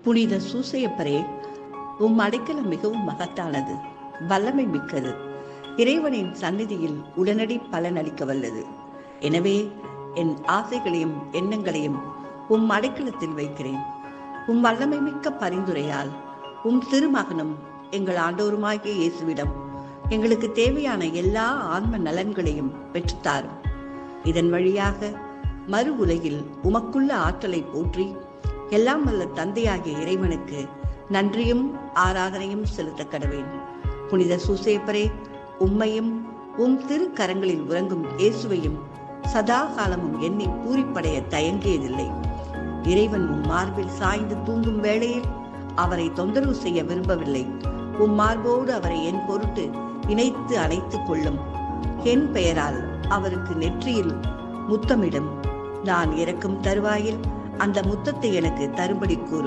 புனித சூசையப்பரே, உம் அடைக்கலம் மிகவும் மகத்தானது, வல்லமை மிக்கது, இறைவனின் சந்நிதியில் உடனடி பலனளிக்க வல்லது. எனவே என் ஆசைகளையும் எண்ணங்களையும் உம் அடைக்கலத்தில் வைக்கிறேன். உம் வல்லமை மிக்க பரிந்துரையால் உம் திருமகனும் எங்கள் ஆண்டோருமாகிய இயேசுவிடம் எங்களுக்கு தேவையான எல்லா ஆன்ம நலன்களையும் பெற்றுத்தாரும். இதன் வழியாக மறு உலகில் உமக்குள்ள ஆற்றலை போற்றி எல்லாம் வல்ல தந்தையாகிய இறைவனுக்கு நன்றியும் ஆராதனையும் செலுத்த கடவேன். புனித சூசையப்பரே, உம்மையும் உம் திருக்கரங்களில் உறங்கும் இயேசுவையும் சதா காலமும் எண்ணி பூரிப்படைய தயங்கியதில்லை. இறைவன் உம் மார்பில் சாய்ந்து தூங்கும் வேளையில் அவரை தொந்தரவு செய்ய விரும்பவில்லை. உம் மார்போடு அவரை என் பொருட்டு இணைத்து அணைத்துக் கொள்ளும். என் பெயரால் அவருக்கு நெற்றியில் முத்தமிடும். நான் இறக்கும் தருவாயில் அந்த முத்தத்தை எனக்கு தரும்படி கூறும்.